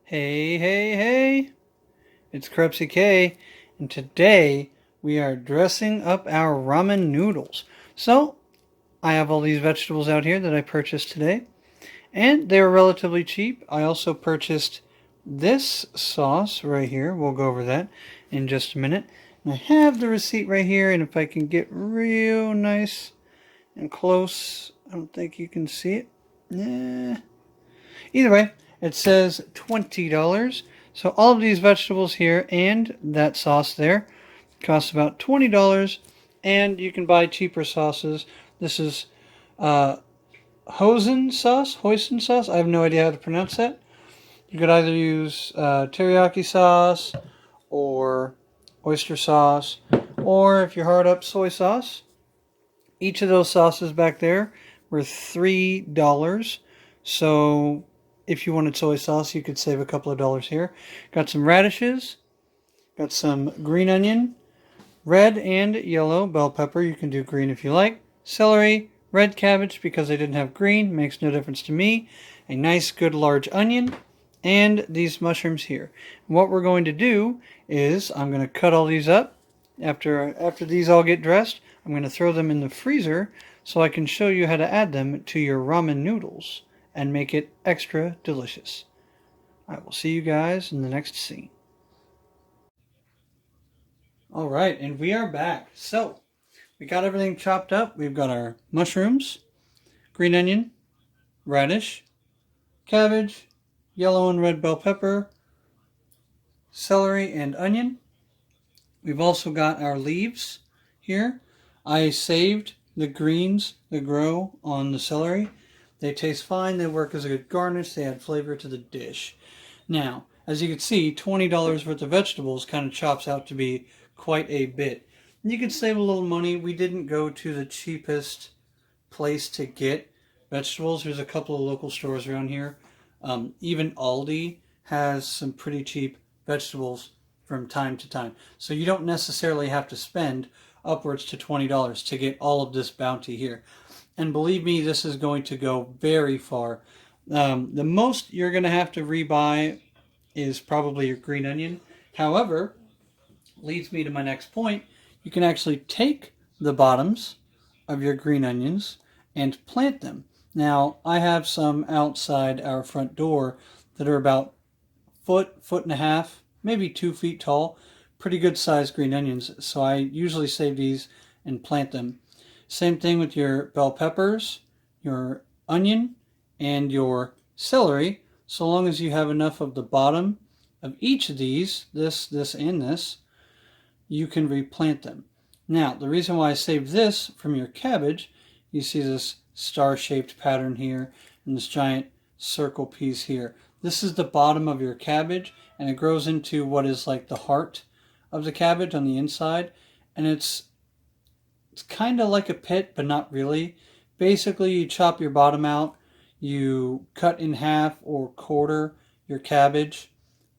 Hey, hey, hey! It's KrepsyK, and today we are dressing up our ramen noodles. So, I have all these vegetables out here that I purchased today, and they're relatively cheap. I also purchased this sauce right here. We'll go over that in just a minute. And I have the receipt right here, and if I can get real nice and close, I don't think you can see it. Nah. Either way, it says $20. So all of these vegetables here and that sauce there cost about $20. And you can buy cheaper sauces. This is uh, Hoisin sauce. I have no idea how to pronounce that. You could either use teriyaki sauce or oyster sauce, or if you're hard up, soy sauce. Each of those sauces back there were $3. So if you wanted soy sauce, you could save a couple of dollars here. Got some radishes, got some green onion, red and yellow bell pepper. You can do green if you like. Celery, red cabbage because I didn't have green, makes no difference to me. A nice good large onion, and these mushrooms here. What we're going to do is I'm going to cut all these up. After these all get dressed, I'm going to throw them in the freezer so I can show you how to add them to your ramen noodles and make it extra delicious. I will see you guys in the next scene. All right, and we are back. So, we got everything chopped up. We've got our mushrooms, green onion, radish, cabbage, yellow and red bell pepper, celery, and onion. We've also got our leaves here. I saved the greens that grow on the celery. They taste fine. They work as a good garnish. They add flavor to the dish. Now, as you can see, $20 worth of vegetables kind of chops out to be quite a bit. You can save a little money. We didn't go to the cheapest place to get vegetables. There's a couple of local stores around here. Even Aldi has some pretty cheap vegetables from time to time. So you don't necessarily have to spend upwards to $20 to get all of this bounty here. And believe me, this is going to go very far. The most you're going to have to rebuy is probably your green onion. However, leads me to my next point. You can actually take the bottoms of your green onions and plant them. Now, I have some outside our front door that are about foot and a half, maybe 2 feet tall. Pretty good sized green onions. So I usually save these and plant them. Same thing with your bell peppers, your onion, and your celery. So long as you have enough of the bottom of each of these, this, and this, you can replant them. Now, the reason why I saved this from your cabbage, you see this star-shaped pattern here and this giant circle piece here. This is the bottom of your cabbage, and it grows into what is like the heart of the cabbage on the inside, and it's kind of like a pit, but not really. Basically, you chop your bottom out, you cut in half or quarter your cabbage.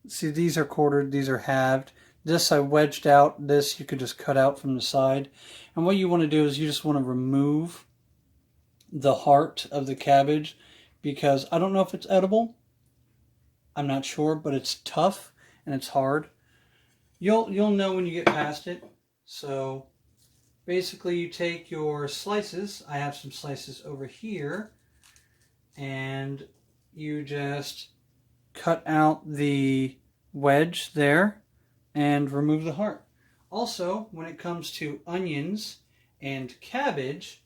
See, these are quartered, these are halved. This I wedged out, this you could just cut out from the side. And what you want to do is you just want to remove the heart of the cabbage, because I don't know if it's edible. I'm not sure, but it's tough and it's hard. You'll know when you get past it. So basically you take your slices. I have some slices over here. And you just cut out the wedge there and remove the heart. Also, when it comes to onions and cabbage,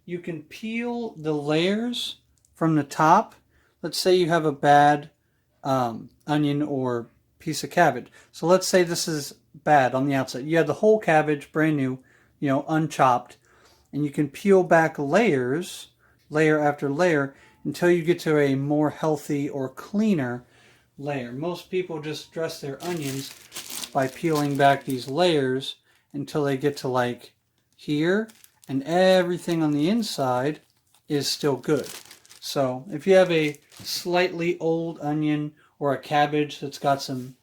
you can peel the layers from the top. Let's say you have a bad onion or piece of cabbage. So let's say this is bad on the outside. You have the whole cabbage, brand new, unchopped, and you can peel back layers, layer after layer, until you get to a more healthy or cleaner layer. Most people just dress their onions by peeling back these layers until they get to like here, and everything on the inside is still good. So if you have a slightly old onion or a cabbage that's got some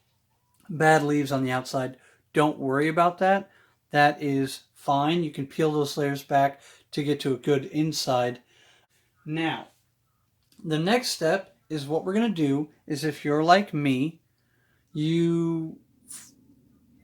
bad leaves on the outside, don't worry about that. That is fine. You can peel those layers back to get to a good inside. Now, the next step is what we're going to do is if you're like me, your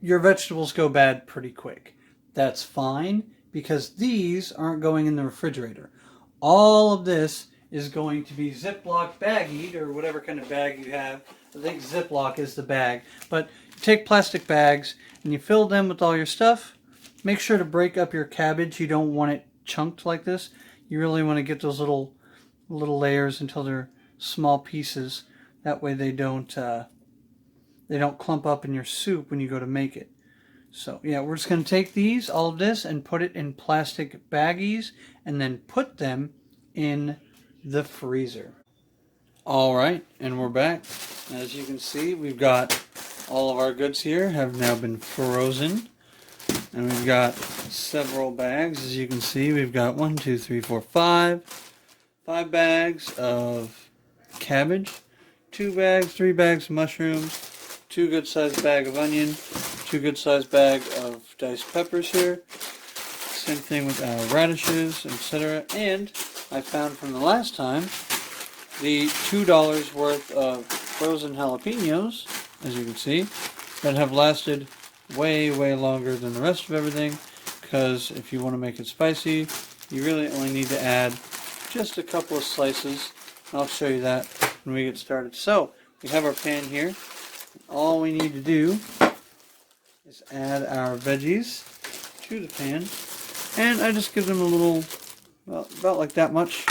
vegetables go bad pretty quick. That's fine because these aren't going in the refrigerator. All of this is going to be Ziploc baggied, or whatever kind of bag you have. I think Ziploc is the bag. But you take plastic bags and you fill them with all your stuff. Make sure to break up your cabbage. You don't want it chunked like this. You really want to get those little layers until they're small pieces. That way they don't clump up in your soup when you go to make it. So yeah, we're just going to take all of this, and put it in plastic baggies, and then put them in the freezer. All right, and we're back. As you can see, we've got all of our goods here have now been frozen. And we've got several bags. As you can see, we've got 1, 2, 3, 4, 5. 5 bags of cabbage, 2 bags, 3 bags of mushrooms, 2 good sized bag of onion, 2 good sized bag of diced peppers here. Same thing with our radishes, etc. And I found from the last time the $2 worth of frozen jalapenos, as you can see, that have lasted way longer than the rest of everything, because if you want to make it spicy, you really only need to add just a couple of slices. I'll show you that when we get started. So we have our pan here. All we need to do is add our veggies to the pan, and I just give them a little, well, about like that much.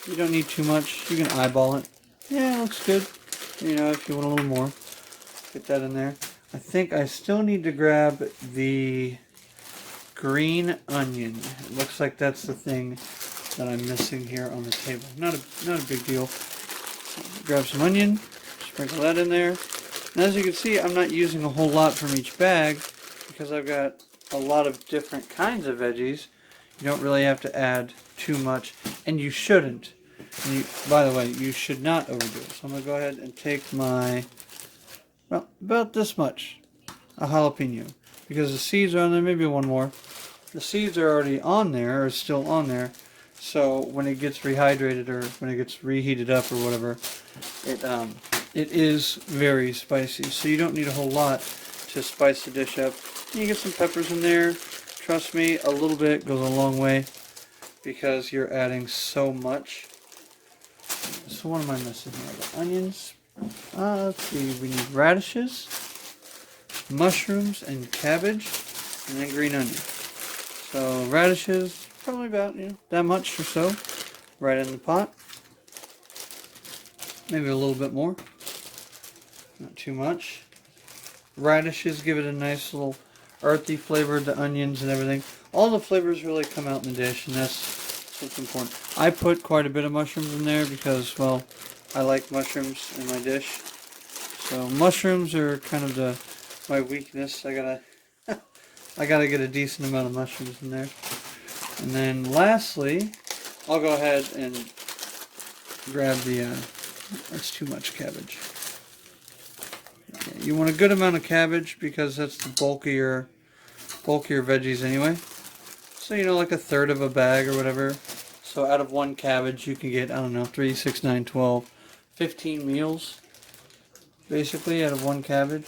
You don't need too much. You can eyeball it. Yeah, it looks good. You know, if you want a little more, get that in there. I think I still need to grab the green onion. It looks like that's the thing that I'm missing here on the table. Not a big deal. Grab some onion, sprinkle that in there. And as you can see, I'm not using a whole lot from each bag because I've got a lot of different kinds of veggies. You don't really have to add too much, and you shouldn't. And by the way, you should not overdo it. So I'm going to go ahead and take my, well, about this much, a jalapeno, because the seeds are on there, maybe one more. The seeds are already on there, or still on there, so when it gets rehydrated or when it gets reheated up or whatever, it is very spicy. So you don't need a whole lot to spice the dish up. You get some peppers in there. Trust me, a little bit goes a long way because you're adding so much. So what am I missing here? The onions. Let's see, we need radishes, mushrooms, and cabbage, and then green onion. So radishes, probably about, that much or so, right in the pot. Maybe a little bit more, not too much. Radishes give it a nice little earthy flavor, the onions and everything. All the flavors really come out in the dish, and that's what's important. I put quite a bit of mushrooms in there because, well, I like mushrooms in my dish. So mushrooms are kind of my weakness. I gotta get a decent amount of mushrooms in there. And then lastly, I'll go ahead and grab that's too much cabbage. Okay, you want a good amount of cabbage because that's the bulkier veggies anyway. So, like a third of a bag or whatever. So out of one cabbage you can get, I don't know, 3, 6, 9, 12, 15 meals basically out of one cabbage.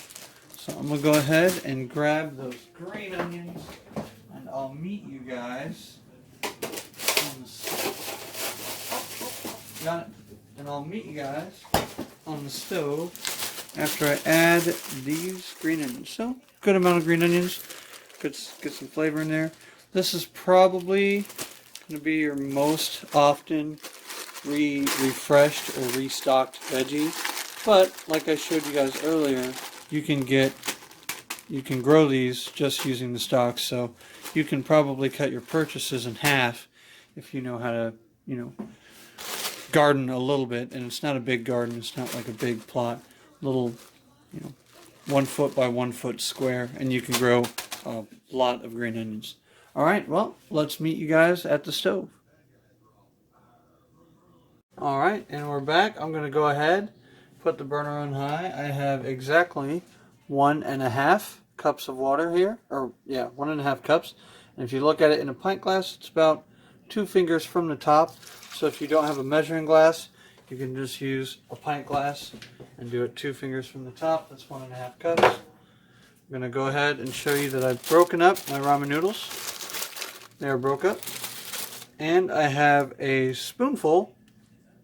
So I'm going to go ahead and grab those green onions, and I'll meet you guys on the stove. Got it. And I'll meet you guys on the stove after I add these green onions. So, good amount of green onions. Get some flavor in there. This is probably going to be your most often refreshed or restocked veggie. But, like I showed you guys earlier, you can grow these just using the stalks. So, you can probably cut your purchases in half if you know how to, garden a little bit. And it's not a big garden. It's not like a big plot. Little, 1 foot by 1 foot square, and you can grow a lot of green onions. Alright, well, let's meet you guys at the stove. Alright, and we're back. I'm going to go ahead, put the burner on high. I have exactly 1.5 cups of water here, 1.5 cups. And if you look at it in a pint glass, it's about 2 fingers from the top. So if you don't have a measuring glass, you can just use a pint glass and do it 2 fingers from the top. That's 1.5 cups. I'm going to go ahead and show you that I've broken up my ramen noodles. They are broke up. And I have a spoonful,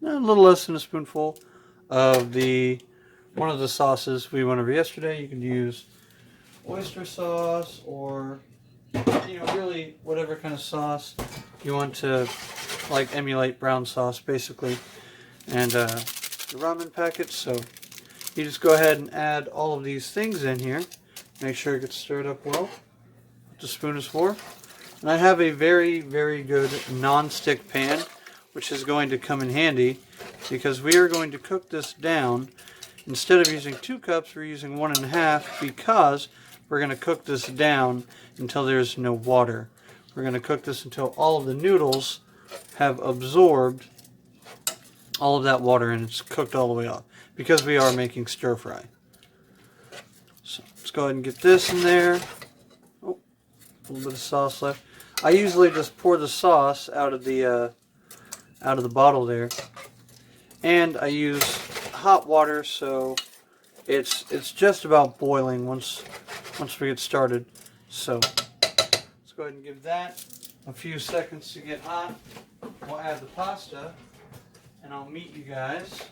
a little less than a spoonful, of one of the sauces we went over yesterday. You can use oyster sauce or, really whatever kind of sauce you want to, like, emulate brown sauce, basically. And the ramen packets. So you just go ahead and add all of these things in here. Make sure it gets stirred up well. What the spoon is for. And I have a very, very good non-stick pan, which is going to come in handy because we are going to cook this down. Instead of using 2 cups, we're using 1.5 because we're going to cook this down until there's no water. We're going to cook this until all of the noodles have absorbed all of that water and it's cooked all the way off because we are making stir fry. So let's go ahead and get this in there. Oh, a little bit of sauce left. I usually just pour the sauce out of the bottle there, and I use hot water, so it's just about boiling once we get started. So let's go ahead and give that a few seconds to get hot. We'll add the pasta, and I'll meet you guys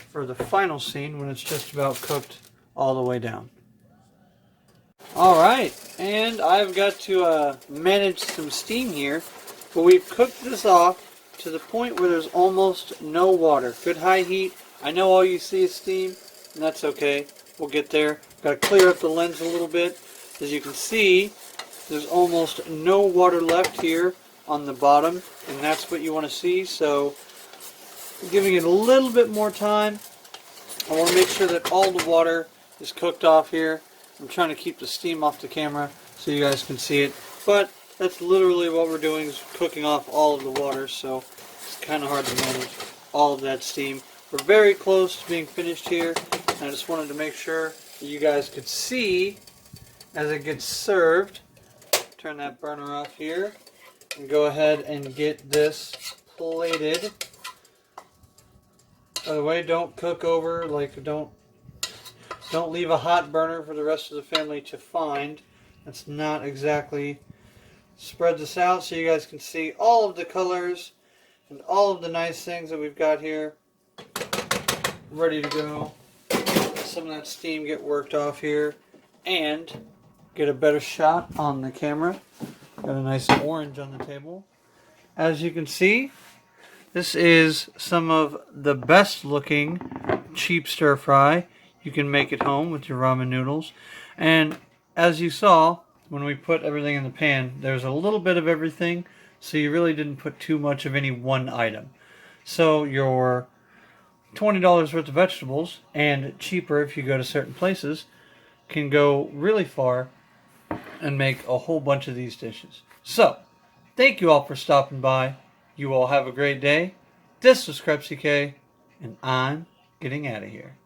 for the final scene when it's just about cooked all the way down. Alright, and I've got to manage some steam here, but we've cooked this off to the point where there's almost no water. Good high heat. I know all you see is steam, and that's okay. We'll get there. Got to clear up the lens a little bit. As you can see, there's almost no water left here on the bottom, and that's what you want to see. So, giving it a little bit more time. I want to make sure that all the water is cooked off here. I'm trying to keep the steam off the camera so you guys can see it, but that's literally what we're doing, is cooking off all of the water, so it's kind of hard to manage all of that steam. We're very close to being finished here, and I just wanted to make sure that you guys could see as it gets served. Turn that burner off here and go ahead and get this plated. By the way, don't cook over, don't leave a hot burner for the rest of the family to find. That's not exactly... Spread this out so you guys can see all of the colors and all of the nice things that we've got here. Ready to go. Let some of that steam get worked off here and get a better shot on the camera. Got a nice orange on the table. As you can see, this is some of the best looking cheap stir fry you can make at home with your ramen noodles. And as you saw, when we put everything in the pan, there's a little bit of everything, so you really didn't put too much of any one item. So your $20 worth of vegetables, and cheaper if you go to certain places, can go really far and make a whole bunch of these dishes. So, thank you all for stopping by. You all have a great day. This was KrepsyK, and I'm getting out of here.